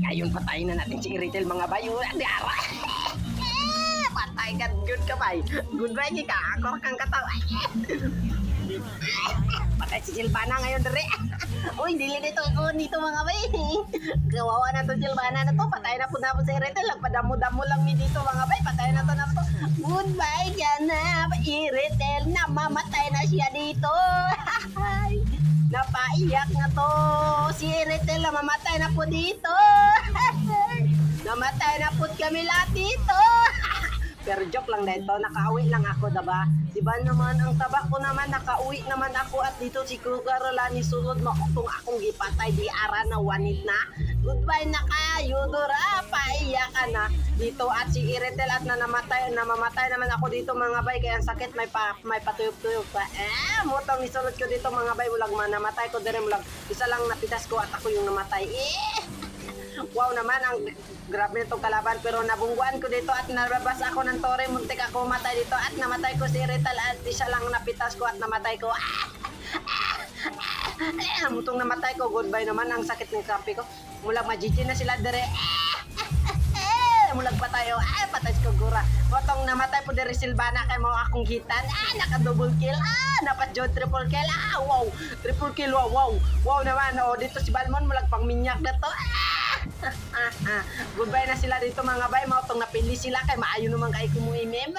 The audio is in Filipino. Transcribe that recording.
Ngayon patayin na natin si Iritel mga bay. Dara. Patay ka, good ka bay. Good bay ka, ako kang katawa. Patay si Silvana ngayon dere. Uy, dili dito ako dito mga bay. Gawawa na to Silvana na to. Patay na po si Iritel. Padamo-damo lang mi dito mga bay. Patay na to na to. Goodbye ka na, Iritel. Namamatay na siya dito. Napaiyak na to. Si Iritel namamatay na po dito. Namatay na po kami lahat dito. Pero joke lang dito, nakauwi lang ako, diba? Diba naman, ang taba ko naman, nakauwi naman ako at dito si Kugarolani sulod mo kung akong gipatay, di ara na wanit na. Goodbye na kayo, Dora, paiyak ka na. Dito at si Iritel at namamatay naman ako dito mga bay, kaya ang sakit, may patuyog-tuyog pa. Mutong isulod ko dito mga bay, mulag namatay ko dire, mulag isa lang napitas ko at ako yung namatay. Wow naman, ang grabe nitong kalaban, pero nabungguan ko dito at nalabas ako ng tore, muntik ako matay dito at namatay ko si Iritel at isa lang napitas ko at namatay ko. Mutong namatay ko, goodbye naman, ang sakit ng kampi ko. Mulag majiji na sila dire. Mulag pa tayo, patay ko gura. Mutong namatay po dire Silvana kay mo akong hitan. Naka double kill. Dapat jod triple kill. Wow, triple kill, wow naman. Dito si Balmon mulag pang minyak na to. Goodbye na sila dito mga bay. Mautong napili sila kay maayo naman kay kumuimim.